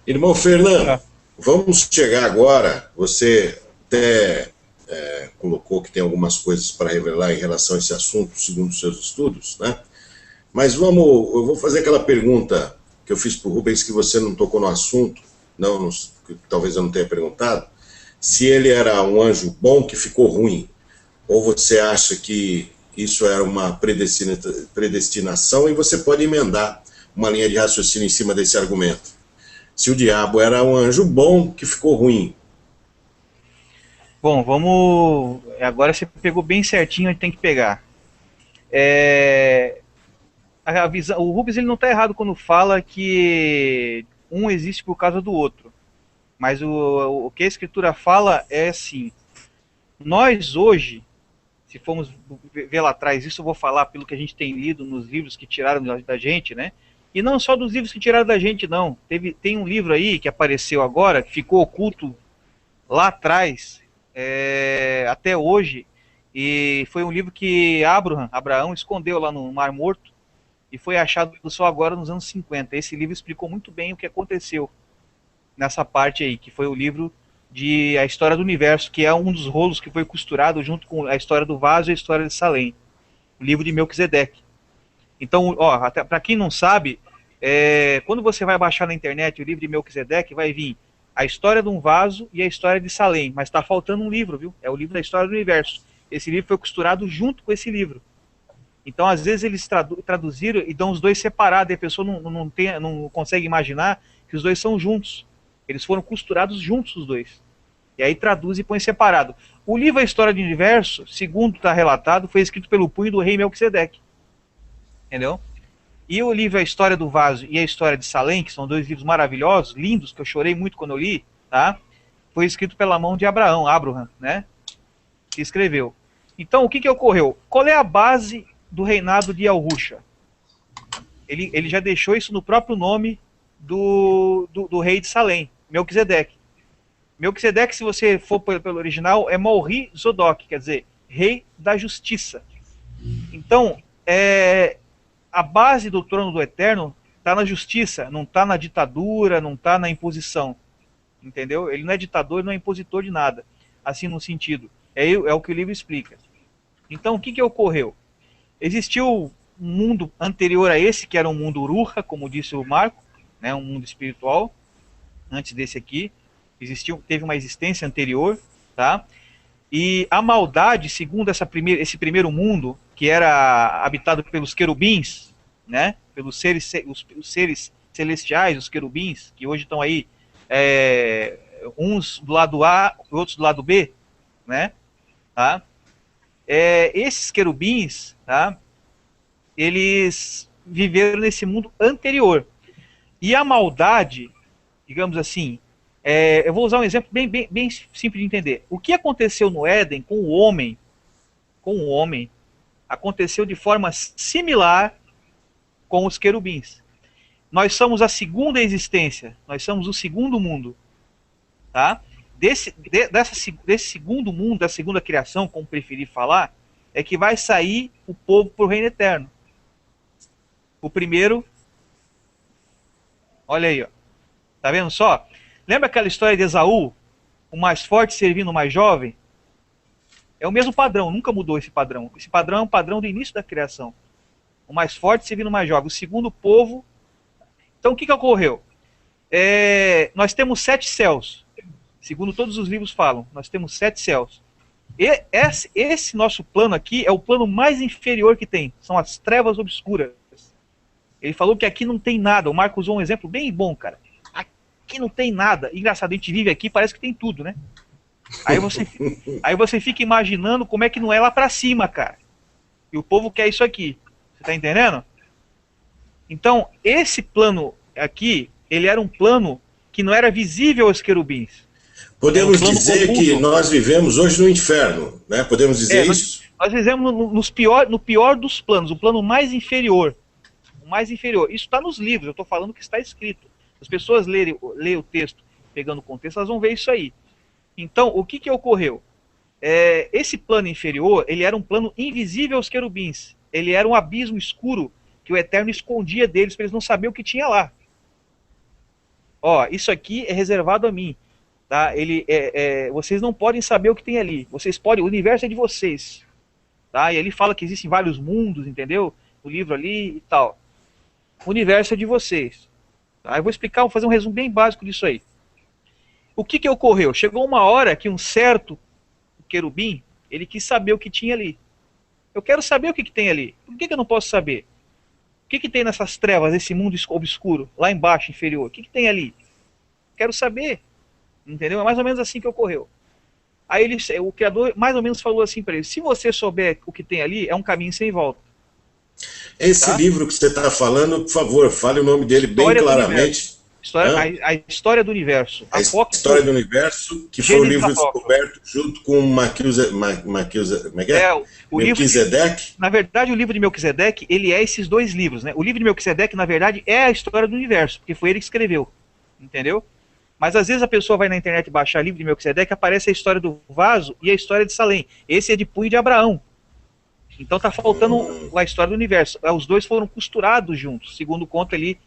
Irmão Fernando, Tá. vamos chegar agora. Você até colocou que tem algumas coisas para revelar em relação a esse assunto, segundo os seus estudos, né? Mas eu vou fazer aquela pergunta que eu fiz para o Rubens, que você não tocou no assunto, não, que talvez eu não tenha perguntado, se ele era um anjo bom que ficou ruim, ou você acha que isso era uma predestinação e você pode emendar uma linha de raciocínio em cima desse argumento. Se o diabo era um anjo bom que ficou ruim. Bom, vamos. Agora você pegou bem certinho onde tem que pegar. É, a visão, o Rubens ele não está errado quando fala que um existe por causa do outro. Mas o que a escritura fala é assim: nós hoje, se formos ver lá atrás, isso eu vou falar pelo que a gente tem lido nos livros que tiraram da gente, né? E não só dos livros que tiraram da gente, não. Tem um livro aí que apareceu agora, que ficou oculto lá atrás, até hoje, e foi um livro que Abraão escondeu lá no Mar Morto e foi achado só agora nos anos 50. Esse livro explicou muito bem o que aconteceu nessa parte aí, que foi o livro de A História do Universo, que é um dos rolos que foi costurado junto com a história do vaso e a história de Salem, o livro de Melquisedeque. Então, ó, para quem não sabe, quando você vai baixar na internet o livro de Melquisedeque, vai vir a história de um vaso e a história de Salem, mas está faltando um livro, viu? É o livro da história do universo. Esse livro foi costurado junto com esse livro. Então, às vezes, eles traduziram e dão os dois separados, e a pessoa não consegue imaginar que os dois são juntos. Eles foram costurados juntos, os dois. E aí traduz e põe separado. O livro A História do Universo, segundo está relatado, foi escrito pelo punho do rei Melquisedeque. Entendeu? E o livro A História do Vaso e A História de Salem, que são dois livros maravilhosos, lindos, que eu chorei muito quando eu li, tá? Foi escrito pela mão de Abraham, né? Que escreveu. Então, o que ocorreu? Qual é a base do reinado de Yahusha? Ele já deixou isso no próprio nome do rei de Salem, Melquisedeque. Melquisedeque, se você for pelo original, é Morri Zodok, quer dizer, rei da justiça. Então, a base do trono do Eterno está na justiça, não está na ditadura, não está na imposição. Entendeu? Ele não é ditador, não é impositor de nada. Assim, no sentido. É o que o livro explica. Então, o que ocorreu? Existiu um mundo anterior a esse, que era um mundo Uruha, como disse o Marco, né, um mundo espiritual, antes desse aqui. Teve uma existência anterior, tá? E a maldade, segundo esse primeiro mundo, que era habitado pelos querubins, né? Pelos seres, os seres celestiais, os querubins, que hoje estão aí, uns do lado A, outros do lado B, né? Tá? Esses querubins, tá? Eles viveram nesse mundo anterior. E a maldade, digamos assim, eu vou usar um exemplo bem simples de entender. O que aconteceu no Éden com o homem, aconteceu de forma similar com os querubins. Nós somos a segunda existência, nós somos o segundo mundo. Tá? Desse segundo mundo, da segunda criação, como preferir falar, é que vai sair o povo para o reino eterno. O primeiro, olha aí, ó. Tá vendo só? Lembra aquela história de Esaú? O mais forte servindo o mais jovem? É o mesmo padrão, nunca mudou esse padrão. Esse padrão é um padrão do início da criação. O mais forte servindo o mais jovem. O segundo povo. Então o que ocorreu? Nós temos 7 céus. Segundo todos os livros falam, nós temos 7 céus. E esse nosso plano aqui é o plano mais inferior que tem. São as trevas obscuras. Ele falou que aqui não tem nada. O Marco usou um exemplo bem bom, cara. Aqui não tem nada. Engraçado, a gente vive aqui, parece que tem tudo, né? Aí você fica imaginando como é que não é lá pra cima, cara. E o povo quer isso aqui. Você tá entendendo? Então, esse plano aqui, ele era um plano que não era visível aos querubins. Podemos dizer oculto. Que nós vivemos hoje no inferno, né? Podemos dizer isso? Nós vivemos no pior dos planos, o plano mais inferior. O mais inferior. Isso está nos livros, eu estou falando que está escrito. As pessoas lerem o texto, pegando o contexto, elas vão ver isso aí. Então, o que ocorreu? Esse plano inferior, ele era um plano invisível aos querubins. Ele era um abismo escuro que o Eterno escondia deles para eles não saberem o que tinha lá. ó, isso aqui é reservado a mim, tá? Vocês não podem saber o que tem ali. Vocês podem, o universo é de vocês, tá? E ele fala que existem vários mundos, entendeu? O livro ali e tal. O universo é de vocês. Tá? Eu vou explicar, vou fazer um resumo bem básico disso aí. O que que ocorreu? Chegou uma hora que um certo querubim, ele quis saber o que tinha ali. Eu quero saber o que tem ali. Por que eu não posso saber? O que tem nessas trevas, esse mundo obscuro, lá embaixo, inferior? O que tem ali? Quero saber. Entendeu? É mais ou menos assim que ocorreu. Aí o criador mais ou menos falou assim para ele: se você souber o que tem ali, é um caminho sem volta. Esse Tá? livro que você está falando, por favor, fale o nome dele bem claramente. A história do universo. A história do universo, que foi o livro descoberto junto com Melquisedeque. Na verdade, o livro de Melquisedeque, ele é esses dois livros, né? O livro de Melquisedeque, na verdade, é a história do universo, porque foi ele que escreveu, entendeu? Mas às vezes a pessoa vai na internet baixar livro de Melquisedeque, aparece a história do vaso e a história de Salém. Esse é de punho de Abraão. Então tá faltando a história do universo. Os dois foram costurados juntos, segundo conta ali.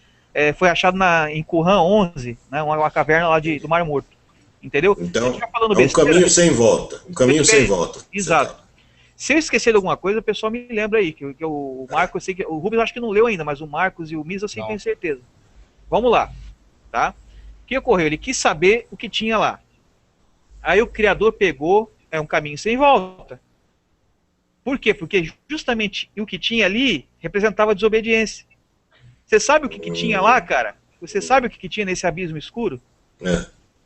Foi achado em Qumran 11, né, uma caverna lá do Mar Morto. Entendeu? Então, é um caminho sem volta. Um caminho sem volta. Exato. Se eu esquecer de alguma coisa, o pessoal me lembra aí. Que o Marcos, eu sei que, o Rubens eu acho que não leu ainda, mas o Marcos e o Misa eu sei que tenho certeza. Vamos lá. Tá? O que ocorreu? Ele quis saber o que tinha lá. Aí o Criador pegou, um caminho sem volta. Por quê? Porque justamente o que tinha ali representava desobediência. Você sabe o que tinha lá, cara? Você sabe o que tinha nesse abismo escuro?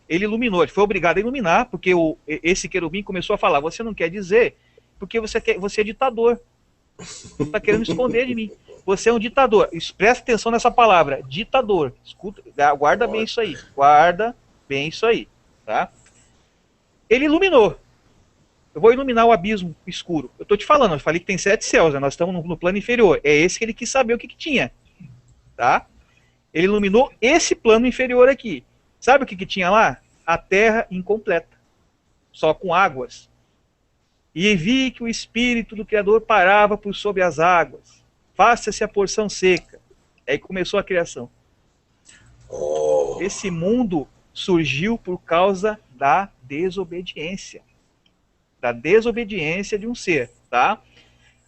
Ele iluminou, ele foi obrigado a iluminar, porque esse querubim começou a falar: você não quer dizer, porque você é ditador. Você está querendo esconder de mim. Você é um ditador. Presta atenção nessa palavra, ditador. Escuta, guarda bem isso aí. Guarda bem isso aí. Tá? Ele iluminou. Eu vou iluminar o abismo escuro. Eu estou te falando, eu falei que tem 7 céus, né? Nós estamos no plano inferior. É esse que ele quis saber o que tinha. Tá? Ele iluminou esse plano inferior aqui. Sabe o que tinha lá? A terra incompleta, só com águas. E vi que o Espírito do Criador parava por sobre as águas. Faça-se a porção seca. Aí começou a criação. Esse mundo surgiu por causa da desobediência. Da desobediência de um ser, tá?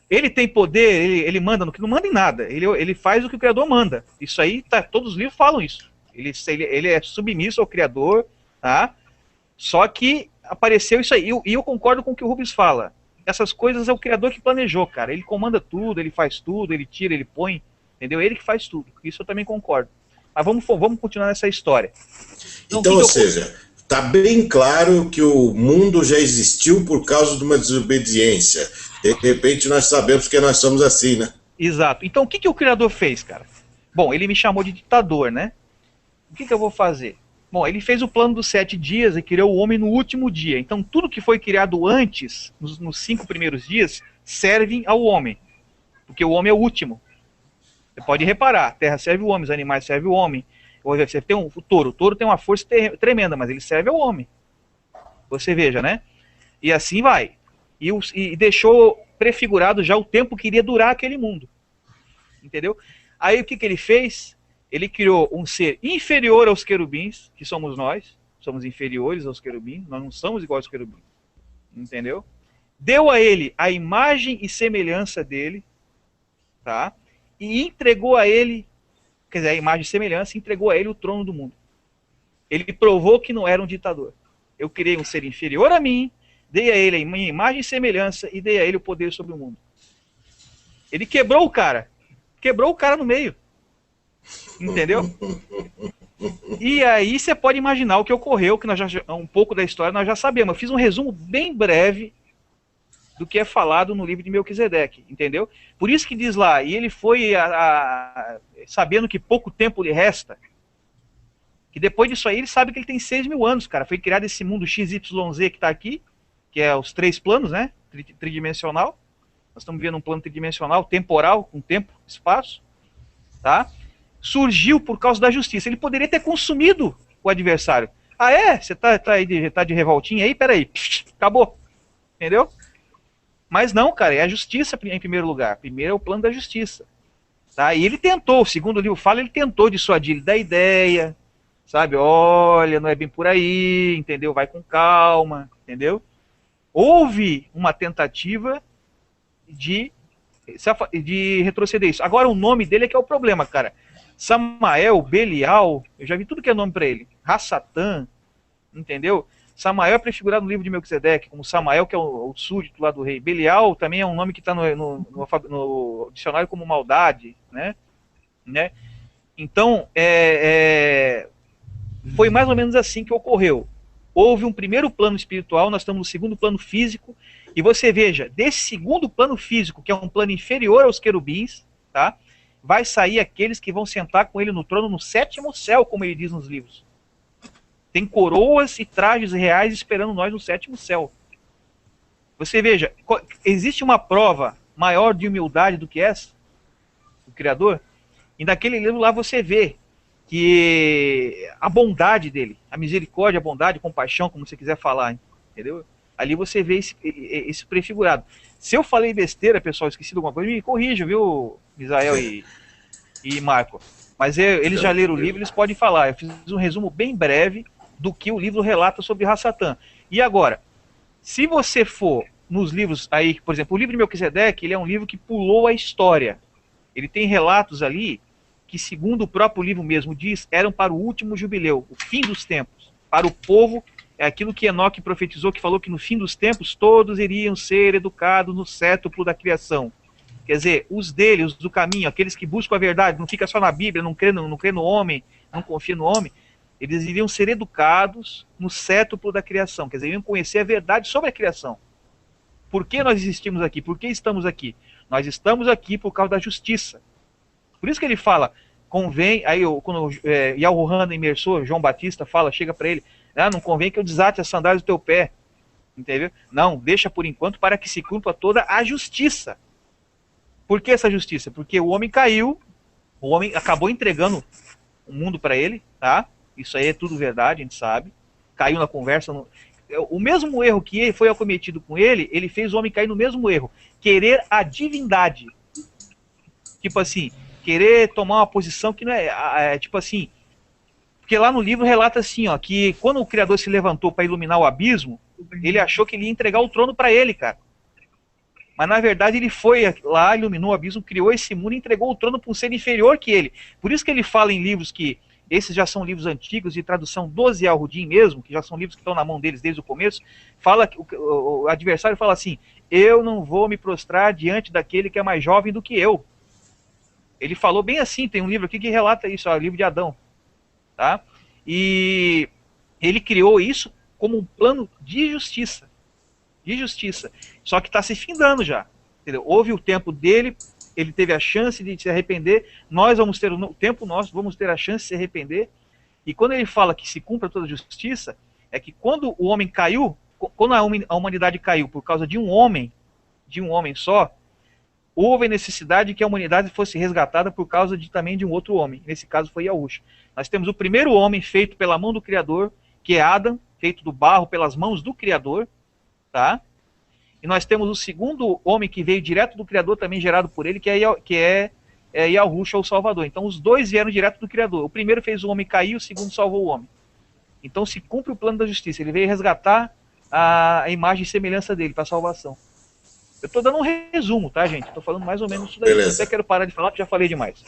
Ele tem poder, ele manda, não manda em nada. Ele faz o que o Criador manda. Isso aí, todos os livros falam isso. Ele é submisso ao Criador, tá? Só que apareceu isso aí. E eu concordo com o que o Rubens fala. Essas coisas é o Criador que planejou, cara. Ele comanda tudo, ele faz tudo, ele tira, ele põe. Entendeu? Ele que faz tudo. Isso eu também concordo. Mas vamos continuar nessa história. Então ou seja, está bem claro que o mundo já existiu por causa de uma desobediência. De repente nós sabemos que nós somos assim, né? Exato. Então o que o Criador fez, cara? Bom, ele me chamou de ditador, né? O que eu vou fazer? Bom, ele fez o plano dos 7 dias e criou o homem no último dia. Então tudo que foi criado antes, nos 5 primeiros dias, servem ao homem. Porque o homem é o último. Você pode reparar, a terra serve o homem, os animais servem o homem. Você tem o touro tem uma força tremenda, mas ele serve ao homem. Você veja, né? E assim vai. E deixou prefigurado já o tempo que iria durar aquele mundo. Entendeu? Aí o que ele fez? Ele criou um ser inferior aos querubins, que somos nós. Somos inferiores aos querubins. Nós não somos iguais aos querubins. Entendeu? Deu a ele a imagem e semelhança dele. Tá? E entregou a ele, quer dizer, a imagem e semelhança, entregou a ele o trono do mundo. Ele provou que não era um ditador. Eu criei um ser inferior a mim, dei a ele a minha imagem e semelhança e dei a ele o poder sobre o mundo. Ele quebrou o cara no meio. Entendeu? E aí você pode imaginar o que ocorreu, que nós um pouco da história nós já sabemos. Eu fiz um resumo bem breve do que é falado no livro de Melquisedeque, entendeu? Por isso que diz lá, e ele foi sabendo que pouco tempo lhe resta, que depois disso aí ele sabe que ele tem 6.000 anos, cara. Foi criado esse mundo XYZ que está aqui, que é os 3 planos, né? Tridimensional. Nós estamos vendo um plano tridimensional, temporal, com tempo, espaço, tá? Surgiu por causa da justiça. Ele poderia ter consumido o adversário. Ah, é? Você tá de revoltinha aí? Peraí. Acabou. Entendeu? Mas não, cara, é a justiça em primeiro lugar. Primeiro é o plano da justiça. Tá? E ele tentou, segundo o livro fala, ele tentou dissuadir ele da ideia, sabe? Olha, não é bem por aí, entendeu? Vai com calma, entendeu? Houve uma tentativa de, de retroceder isso. Agora, o nome dele é que é o problema, cara. Samael, Belial, eu já vi tudo que é nome para ele. Hassatã, entendeu? Samael é prefigurado no livro de Melquisedeque, como Samael, que é o súdito lá do rei. Belial também é um nome que está no dicionário como maldade, né? Então, foi mais ou menos assim que ocorreu. Houve um primeiro plano espiritual, nós estamos no segundo plano físico, e você veja, desse segundo plano físico, que é um plano inferior aos querubins, tá? Vai sair aqueles que vão sentar com ele no trono no sétimo céu, como ele diz nos livros. Tem coroas e trajes reais esperando nós no sétimo céu. Você veja, existe uma prova maior de humildade do que essa? O Criador? E naquele livro lá você vê que a bondade dele, a misericórdia, a bondade, a compaixão, como você quiser falar, entendeu? Ali você vê esse prefigurado. Se eu falei besteira, pessoal, esqueci de alguma coisa, me corrija, viu, Misael e Marco? Mas eles já leram o livro, eles podem falar. Eu fiz um resumo bem breve do que o livro relata sobre Hassatã. E agora, se você for nos livros aí, por exemplo, o livro de Melquisedeque, ele é um livro que pulou a história. Ele tem relatos ali que, segundo o próprio livro mesmo diz, eram para o último jubileu, o fim dos tempos. Para o povo, é aquilo que Enoque profetizou, que falou que no fim dos tempos todos iriam ser educados no cétuplo da criação. Quer dizer, os dele, os do caminho, aqueles que buscam a verdade, não fica só na Bíblia, não crê no homem, não confia no homem, eles iriam ser educados no cétuplo da criação, quer dizer, iriam conhecer a verdade sobre a criação. Por que nós existimos aqui? Por que estamos aqui? Nós estamos aqui por causa da justiça. Por isso que ele fala, convém, aí quando Yahuhan imersor, João Batista fala, chega para ele, não convém que eu desate as sandálias do teu pé, entendeu? Não, deixa por enquanto para que se cumpra toda a justiça. Por que essa justiça? Porque o homem caiu, o homem acabou entregando o mundo para ele, tá? Isso aí é tudo verdade, a gente sabe. Caiu na conversa. O mesmo erro que foi acometido com ele, ele fez o homem cair no mesmo erro. Querer a divindade. Tipo assim, querer tomar uma posição que não é tipo assim. Porque lá no livro relata assim, ó, que quando o Criador se levantou para iluminar o abismo, ele achou que ele ia entregar o trono para ele, cara. Mas na verdade ele foi lá, iluminou o abismo, criou esse mundo e entregou o trono para um ser inferior que ele. Por isso que ele fala em livros que esses já são livros antigos, de tradução do Zial Rudim mesmo, que já são livros que estão na mão deles desde o começo, fala que o adversário fala assim, eu não vou me prostrar diante daquele que é mais jovem do que eu. Ele falou bem assim, tem um livro aqui que relata isso, o livro de Adão. Tá? E ele criou isso como um plano de justiça. De justiça. Só que está se findando já. Entendeu? Houve o tempo dele, ele teve a chance de se arrepender, nós vamos ter o tempo nosso, vamos ter a chance de se arrepender. E quando ele fala que se cumpra toda a justiça, é que quando o homem caiu, quando a humanidade caiu por causa de um homem só, houve necessidade que a humanidade fosse resgatada por causa também de um outro homem. Nesse caso foi Yahushua. Nós temos o primeiro homem feito pela mão do Criador, que é Adão, feito do barro pelas mãos do Criador, tá? E nós temos o segundo homem que veio direto do Criador, também gerado por ele, que é Yahushua, o Salvador. Então os dois vieram direto do Criador. O primeiro fez o homem cair, o segundo salvou o homem. Então se cumpre o plano da justiça. Ele veio resgatar a imagem e semelhança dele para a salvação. Eu estou dando um resumo, tá, gente? Estou falando mais ou menos isso daí. Beleza. Até quero parar de falar, porque já falei demais.